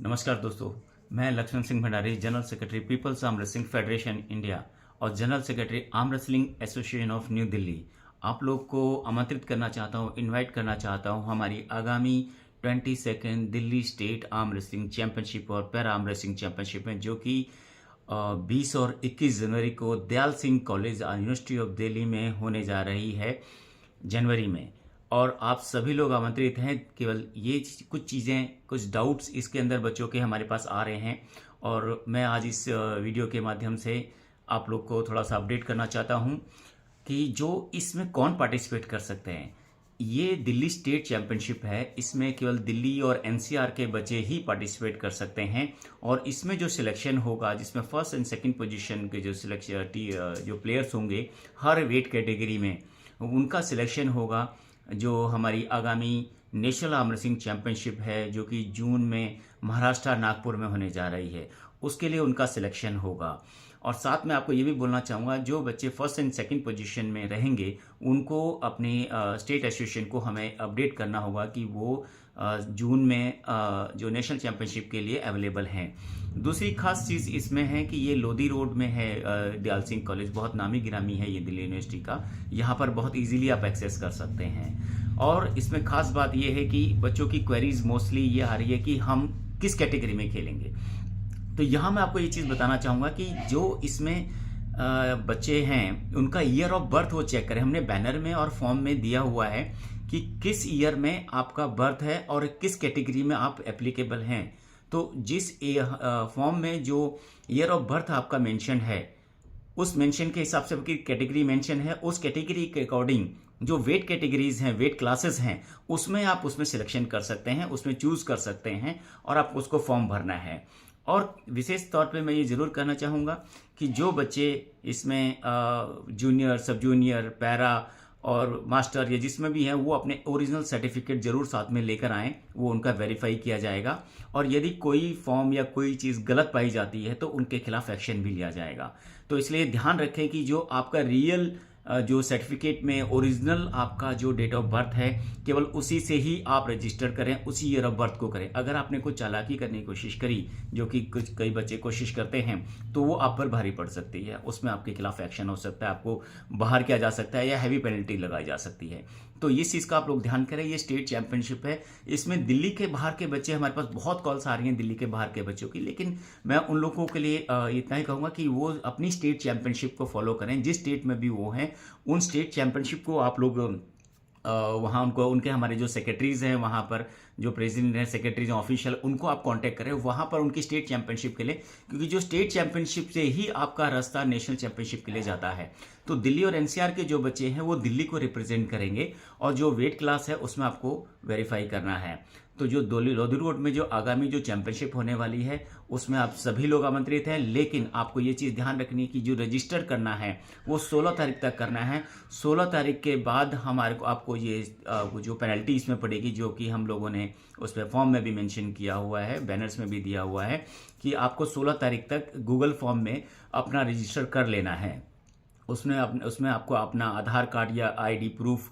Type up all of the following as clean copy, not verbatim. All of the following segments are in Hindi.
नमस्कार दोस्तों, मैं Laxman Singh Bhandari, general secretary People's Arm Wrestling Federation India और general secretary Arm Wrestling Association of New Delhi आप लोग को आमंत्रित करना चाहता हूं, इनवाइट करना चाहता हूं हमारी आगामी 22nd Delhi state arm wrestling championship और पैरा आर्म रेसलिंग चैंपियनशिप में, जो कि 20 और 21 जनवरी को Dayal Singh college university of Delhi में होने जा रही है जनवरी में। और आप सभी लोग आमंत्रित हैं। केवल ये कुछ चीज़ें, कुछ डाउट्स इसके अंदर बच्चों के हमारे पास आ रहे हैं और मैं आज इस वीडियो के माध्यम से आप लोग को थोड़ा सा अपडेट करना चाहता हूं कि जो इसमें कौन पार्टिसिपेट कर सकते हैं। ये दिल्ली स्टेट चैंपियनशिप है, इसमें केवल दिल्ली और एनसीआर के बच्चे ही पार्टिसिपेट कर सकते हैं और इसमें जो सिलेक्शन होगा, जिसमें फर्स्ट एंड सेकंड पोजीशन के जो जो प्लेयर्स होंगे हर वेट कैटेगरी में, उनका सिलेक्शन होगा। जो हमारी आगामी नेशनल आर्म रेसलिंग चैंपियनशिप है, जो कि जून में महाराष्ट्र नागपुर में होने जा रही है, उसके लिए उनका सिलेक्शन होगा। और साथ में आपको ये भी बोलना चाहूँगा, जो बच्चे फर्स्ट एंड सेकंड पोजीशन में रहेंगे उनको अपने स्टेट एसोसिएशन को हमें अपडेट करना होगा कि वो जून में जो नेशनल चैंपियनशिप के लिए अवेलेबल हैं। दूसरी खास चीज़ इसमें है कि ये लोधी रोड में है। दयाल सिंह कॉलेज बहुत नामी गिरामी है ये दिल्ली यूनिवर्सिटी का, यहाँ पर बहुत इजीली आप एक्सेस कर सकते हैं। और इसमें खास बात ये है कि बच्चों की क्वेरीज मोस्टली ये आ रही है कि हम किस कैटेगरी में खेलेंगे। तो यहाँ मैं आपको ये चीज़ बताना चाहूँगा कि जो इसमें बच्चे हैं उनका ईयर ऑफ बर्थ वो चेक करें। हमने बैनर में और फॉर्म में दिया हुआ है कि किस ईयर में आपका बर्थ है और किस कैटेगरी में आप एप्लीकेबल हैं। तो जिस फॉर्म में जो ईयर ऑफ बर्थ आपका मेंशन है, उस मेंशन के हिसाब से आपकी कैटेगरी मेंशन है, उस कैटेगरी के अकॉर्डिंग जो वेट कैटेगरीज हैं, वेट क्लासेस हैं, उसमें आप उसमें सिलेक्शन कर सकते हैं, उसमें चूज कर सकते हैं और आपको उसको फॉर्म भरना है। और विशेष तौर पे मैं ये ज़रूर कहना चाहूँगा कि जो बच्चे इसमें जूनियर, सब जूनियर, पैरा और मास्टर या जिसमें भी हैं, वो अपने ओरिजिनल सर्टिफिकेट ज़रूर साथ में लेकर आएँ, वो उनका वेरीफाई किया जाएगा। और यदि कोई फॉर्म या कोई चीज़ गलत पाई जाती है तो उनके खिलाफ एक्शन भी लिया जाएगा। तो इसलिए ध्यान रखें कि जो आपका रियल जो सर्टिफिकेट में ओरिजिनल आपका जो डेट ऑफ बर्थ है, केवल उसी से ही आप रजिस्टर करें, उसी ईयर ऑफ बर्थ को करें। अगर आपने कुछ चालाकी करने की कोशिश करी, जो कि कुछ कई बच्चे कोशिश करते हैं, तो वो आप पर भारी पड़ सकती है। उसमें आपके खिलाफ एक्शन हो सकता है, आपको बाहर किया जा सकता है या हैवी पेनल्टी लगाई जा सकती है। तो इस चीज़ का आप लोग ध्यान करें। ये स्टेट चैंपियनशिप है, इसमें दिल्ली के बाहर के बच्चे, हमारे पास बहुत कॉल्स आ रही हैं दिल्ली के बाहर के बच्चों की, लेकिन मैं उन लोगों के लिए इतना ही कहूँगा कि वो अपनी स्टेट चैंपियनशिप को फॉलो करें। जिस स्टेट में भी वो हैं, उन स्टेट चैंपियनशिप को आप लोग वहाँ उनको, उनके हमारे जो सेक्रेटरीज हैं, वहाँ पर जो प्रेसिडेंट हैं, सेक्रेटरीज हैं, ऑफिशियल, उनको आप कांटेक्ट करें वहाँ पर उनकी स्टेट चैंपियनशिप के लिए, क्योंकि जो स्टेट चैंपियनशिप से ही आपका रास्ता नेशनल चैंपियनशिप के लिए जाता है। तो दिल्ली और एनसीआर के जो बच्चे हैं वो दिल्ली को रिप्रेजेंट करेंगे और जो वेट क्लास है उसमें आपको वेरीफाई करना है। तो जो लोधी रोड में जो आगामी जो चैंपियनशिप होने वाली है उसमें आप सभी लोग आमंत्रित हैं, लेकिन आपको ये चीज़ ध्यान रखनी है कि जो रजिस्टर करना है वो 16 तारीख तक करना है। 16 तारीख के बाद हमारे को आपको ये जो पेनल्टी इसमें पड़ेगी, जो कि हम लोगों ने उस पर फॉर्म में भी मेंशन किया हुआ है, बैनर्स में भी दिया हुआ है कि आपको 16 तारीख तक गूगल फॉर्म में अपना रजिस्टर कर लेना है। उसमें आपको अपना आधार कार्ड या आईडी प्रूफ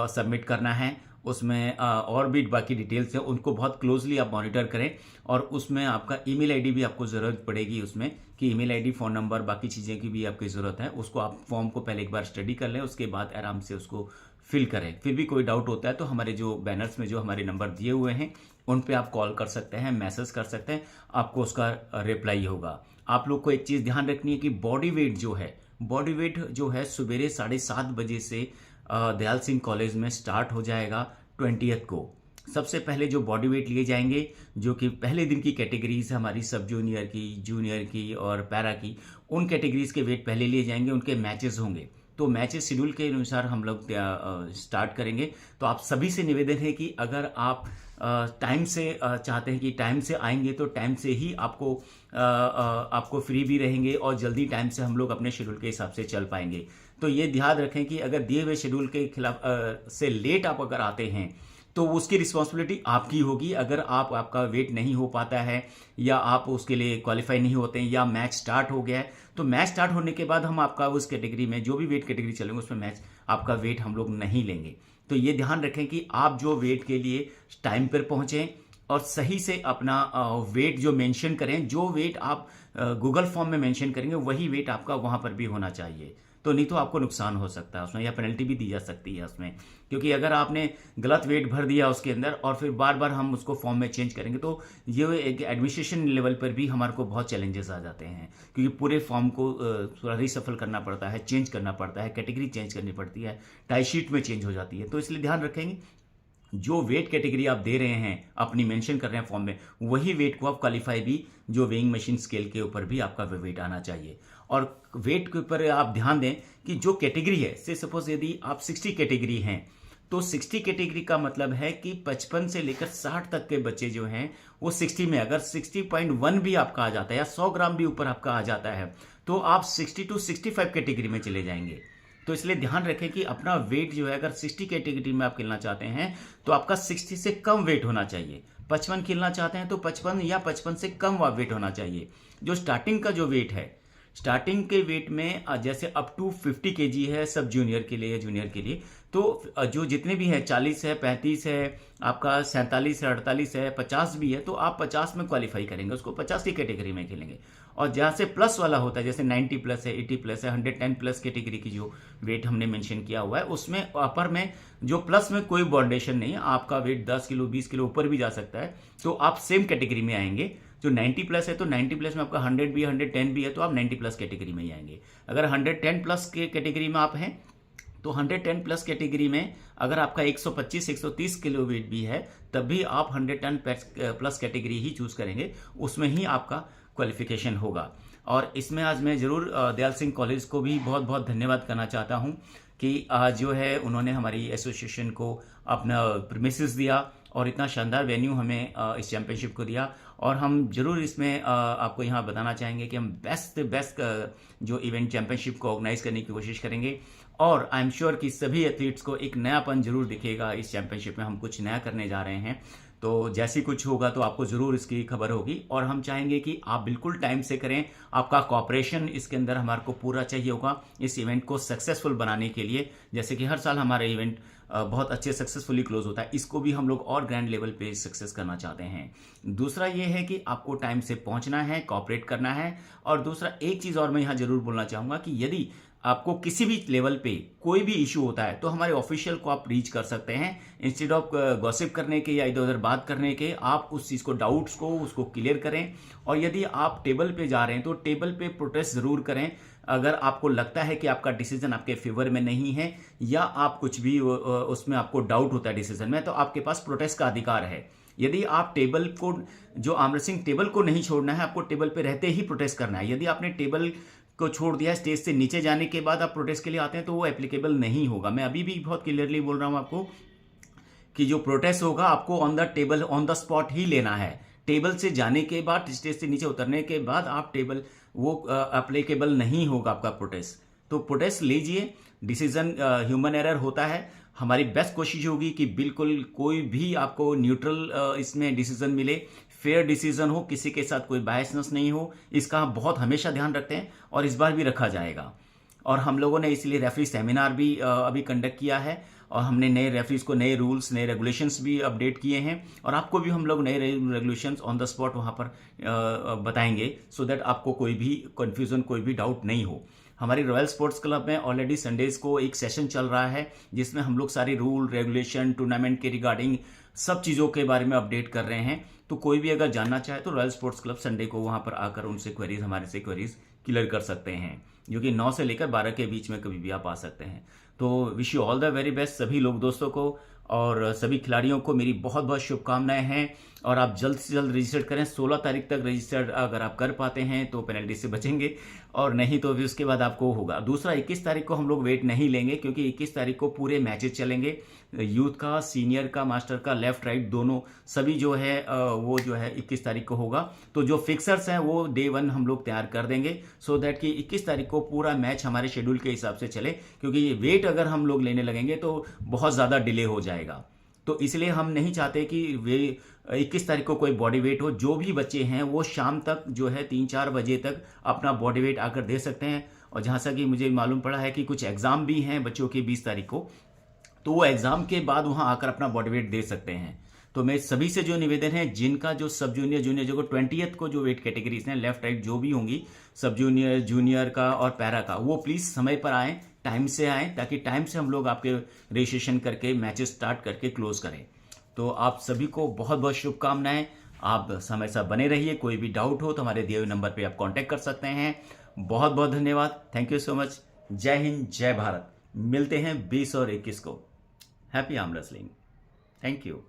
सबमिट करना है। उसमें और भी बाकी डिटेल्स हैं, उनको बहुत क्लोजली आप मॉनिटर करें। और उसमें आपका ईमेल आईडी भी आपको ज़रूरत पड़ेगी, उसमें कि ईमेल आईडी, फ़ोन नंबर, बाकी चीज़ें की भी आपकी ज़रूरत है। उसको आप फॉर्म को पहले एक बार स्टडी कर लें, उसके बाद आराम से उसको फिल करें। फिर भी कोई डाउट होता है तो हमारे जो बैनर्स में जो हमारे नंबर दिए हुए हैं उन पे आप कॉल कर सकते हैं, मैसेज कर सकते हैं, आपको उसका रिप्लाई होगा। आप लोग को एक चीज़ ध्यान रखनी है कि बॉडी वेट जो है सवेरे 7:30 बजे से दयाल सिंह कॉलेज में स्टार्ट हो जाएगा 20th को। सबसे पहले जो बॉडी वेट लिए जाएंगे, जो कि पहले दिन की कैटेगरीज है हमारी, सब जूनियर की, जूनियर की और पैरा की, उन कैटेगरीज के वेट पहले लिए जाएंगे। उनके मैचेस होंगे, तो मैचेस शेड्यूल के अनुसार हम लोग स्टार्ट करेंगे। तो आप सभी से निवेदन है कि अगर आप टाइम से चाहते हैं कि टाइम से आएंगे तो टाइम से ही आपको फ्री भी रहेंगे और जल्दी टाइम से हम लोग अपने शेड्यूल के हिसाब से चल पाएंगे। तो ये ध्यान रखें कि अगर दिए हुए शेड्यूल के खिलाफ से लेट आप अगर आते हैं तो उसकी रिस्पॉन्सिबिलिटी आपकी होगी। अगर आपका वेट नहीं हो पाता है या आप उसके लिए क्वालिफाई नहीं होते हैं या मैच स्टार्ट हो गया है, तो मैच स्टार्ट होने के बाद हम आपका उस कैटेगरी में, जो भी वेट कैटेगरी चलेंगे उसमें मैच आपका वेट हम लोग नहीं लेंगे। तो ये ध्यान रखें कि आप जो वेट के लिए टाइम पर पहुंचें, और सही से अपना वेट जो मेंशन करें, जो वेट आप गूगल फॉर्म में मेंशन करेंगे वही वेट आपका वहाँ पर भी होना चाहिए। तो नहीं तो आपको नुकसान हो सकता है उसमें, या पेनल्टी भी दी जा सकती है उसमें। क्योंकि अगर आपने गलत वेट भर दिया उसके अंदर और फिर बार बार हम उसको फॉर्म में चेंज करेंगे तो ये एक एडमिनिस्ट्रेशन लेवल पर भी हमारे को बहुत चैलेंजेस आ जाते हैं, क्योंकि पूरे फॉर्म को थोड़ा रिसफल करना पड़ता है, चेंज करना पड़ता है, कैटेगरी चेंज करनी पड़ती है, टाई शीट में चेंज हो जाती है। तो इसलिए ध्यान रखेंगे जो वेट कैटेगरी आप दे रहे हैं, अपनी मेंशन कर रहे हैं फॉर्म में, वही वेट को आप क्वालिफाई भी जो वेइंग मशीन स्केल के ऊपर भी आपका वेट आना चाहिए। और वेट के ऊपर आप ध्यान दें कि जो कैटेगरी है, से सपोज यदि आप 60 कैटेगरी हैं तो 60 कैटेगरी का मतलब है कि 55 से लेकर 60 तक के बच्चे जो हैं वो 60 में, अगर 60.1 भी आपका आ जाता है या 100 ग्राम भी ऊपर आपका आ जाता है तो आप 60 टू 65 कैटेगरी में चले जाएंगे। तो इसलिए ध्यान रखें कि अपना वेट जो है, अगर 60 कैटेगरी में आप खेलना चाहते हैं तो आपका 60 से कम वेट होना चाहिए। 55 खेलना चाहते हैं तो 55 या 55 से कम वेट होना चाहिए। जो स्टार्टिंग का जो वेट है, स्टार्टिंग के वेट में जैसे अप टू 50 केजी है सब जूनियर के लिए, जूनियर के लिए, तो जो जितने भी है 40 है, 35 है, आपका 47 है, 48 है, 50 भी है, तो आप 50 में क्वालिफाई करेंगे, उसको 50 की कैटेगरी में खेलेंगे। और जहाँ से प्लस वाला होता है, जैसे 90 प्लस है, 80 प्लस है, 110 प्लस कैटेगरी की जो वेट हमने मेंशन किया हुआ है, उसमें अपर में जो प्लस में कोई बाउंडेशन नहीं है, आपका वेट 10 किलो 20 किलो ऊपर भी जा सकता है, तो आप सेम कैटेगरी में आएंगे। जो 90 प्लस है तो 90 प्लस में आपका 100 भी 110 भी है तो आप 90 प्लस कैटेगरी में ही आएंगे। अगर 110 प्लस के कैटेगरी में आप हैं तो 110 प्लस कैटेगरी में अगर आपका 125 130 किलो वेट भी है तब भी आप 110 प्लस कैटेगरी ही चूज करेंगे, उसमें ही आपका क्वालिफिकेशन होगा। और इसमें आज मैं जरूर दयाल सिंह कॉलेज को भी बहुत बहुत धन्यवाद करना चाहता हूं कि जो है उन्होंने हमारी एसोसिएशन को अपना प्रीमिसेस दिया और इतना शानदार वेन्यू हमें इस चैंपियनशिप को दिया। और हम जरूर इसमें आपको यहाँ बताना चाहेंगे कि हम बेस्ट जो इवेंट चैंपियनशिप को ऑर्गेनाइज करने की कोशिश करेंगे। और आई एम श्योर कि सभी एथलीट्स को एक नयापन जरूर दिखेगा इस चैंपियनशिप में। हम कुछ नया करने जा रहे हैं, तो जैसी कुछ होगा तो आपको ज़रूर इसकी खबर होगी। और हम चाहेंगे कि आप बिल्कुल टाइम से करें, आपका कॉपरेशन इसके अंदर हमारे को पूरा चाहिए होगा इस इवेंट को सक्सेसफुल बनाने के लिए। जैसे कि हर साल हमारा इवेंट बहुत अच्छे सक्सेसफुली क्लोज होता है, इसको भी हम लोग और ग्रैंड लेवल पे सक्सेस करना चाहते हैं। दूसरा ये है कि आपको टाइम से पहुंचना है, कॉपरेट करना है। और दूसरा एक चीज़ और मैं यहाँ जरूर बोलना चाहूँगा कि यदि आपको किसी भी लेवल पे कोई भी इशू होता है तो हमारे ऑफिशियल को आप रीच कर सकते हैं। इंस्टेड ऑफ गॉसिप करने के या इधर उधर बात करने के, आप उस चीज़ को, डाउट्स को उसको क्लियर करें। और यदि आप टेबल पे जा रहे हैं तो टेबल पे प्रोटेस्ट ज़रूर करें। अगर आपको लगता है कि आपका डिसीजन आपके फेवर में नहीं है या आप कुछ भी उसमें आपको डाउट होता है डिसीजन में, तो आपके पास प्रोटेस्ट का अधिकार है। यदि आप टेबल को, जो आर्म रेसलिंग टेबल को नहीं छोड़ना है, आपको टेबल पे रहते ही प्रोटेस्ट करना है। यदि आपने टेबल को छोड़ दिया, स्टेज से नीचे जाने के बाद आप प्रोटेस्ट के लिए आते हैं तो वो एप्लीकेबल नहीं होगा। मैं अभी भी बहुत क्लियरली बोल रहा हूं आपको कि जो प्रोटेस्ट होगा आपको on the table, on the spot ही लेना है। टेबल से जाने के बाद, स्टेज से नीचे उतरने के बाद आप टेबल, वो एप्लीकेबल नहीं होगा आपका प्रोटेस्ट। तो प्रोटेस्ट लीजिए, डिसीजन ह्यूमन एरर होता है। हमारी बेस्ट कोशिश होगी कि बिल्कुल कोई भी आपको न्यूट्रल इसमें डिसीजन मिले, फेयर डिसीजन हो, किसी के साथ कोई बायसनेस नहीं हो। इसका हम बहुत हमेशा ध्यान रखते हैं और इस बार भी रखा जाएगा। और हम लोगों ने इसलिए रेफरी सेमिनार भी अभी कंडक्ट किया है और हमने नए रेफरीज को नए रूल्स, नए रेगुलेशंस भी अपडेट किए हैं। और आपको भी हम लोग नए रेगुलेशंस ऑन द स्पॉट वहाँ पर बताएंगे, सो दैट आपको कोई भी कन्फ्यूजन, कोई भी डाउट नहीं हो। हमारी रॉयल स्पोर्ट्स क्लब में ऑलरेडी संडेज को एक सेशन चल रहा है जिसमें हम लोग सारी रूल, रेगुलेशन, टूर्नामेंट के रिगार्डिंग सब चीज़ों के बारे में अपडेट कर रहे हैं। तो कोई भी अगर जानना चाहे तो रॉयल स्पोर्ट्स क्लब संडे को वहाँ पर आकर उनसे क्वेरीज, हमारे से क्वेरीज क्लियर कर सकते हैं, जो कि 9 से लेकर 12 के बीच में कभी भी आप आ सकते हैं। तो wish you all the very best सभी लोग, दोस्तों को और सभी खिलाड़ियों को मेरी बहुत बहुत शुभकामनाएं हैं। और आप जल्द से जल्द रजिस्टर करें। 16 तारीख तक रजिस्टर अगर आप कर पाते हैं तो पेनल्टी से बचेंगे, और नहीं तो भी उसके बाद आपको होगा। दूसरा, 21 तारीख को हम लोग वेट नहीं लेंगे क्योंकि 21 तारीख को पूरे मैचेस चलेंगे, यूथ का, सीनियर का, मास्टर का, लेफ्ट राइट दोनों, सभी जो है वो जो है 21 तारीख को होगा। तो जो फिक्सर्स हैं वो डे 1 हम लोग तैयार कर देंगे, सो दैट कि 21 तारीख को पूरा मैच हमारे शेड्यूल के हिसाब से चले। क्योंकि ये वेट अगर हम लोग लेने लगेंगे तो बहुत ज़्यादा डिले हो जाएगा। तो इसलिए हम नहीं चाहते कि वे 21 तारीख को कोई बॉडी वेट हो। जो भी बच्चे हैं वो शाम तक जो है 3-4 बजे तक अपना बॉडी वेट आकर दे सकते हैं। और जहाँ से कि मुझे मालूम पड़ा है कि कुछ एग्ज़ाम भी हैं बच्चों के 20 तारीख को, तो वो एग्ज़ाम के बाद वहाँ आकर अपना बॉडी वेट दे सकते हैं। तो मैं सभी से जो निवेदन है, जिनका जो सब जूनियर जूनियर जो 20th को जो वेट कैटेगरीज हैं लेफ्ट राइट जो भी होंगी, सब जूनियर जूनियर का और पैरा का, वो प्लीज़ समय पर आएँ, टाइम से आएँ, ताकि टाइम से हम लोग आपके रजिस्ट्रेशन करके मैचेस स्टार्ट करके क्लोज करें। तो आप सभी को बहुत बहुत शुभकामनाएं। आप समय से बने रहिए। कोई भी डाउट हो तो हमारे दिए हुए नंबर पे आप कांटेक्ट कर सकते हैं। बहुत बहुत धन्यवाद। Thank you so much. जय हिंद, जय भारत। मिलते हैं 20 और 21 को। Happy arm wrestling. Thank you.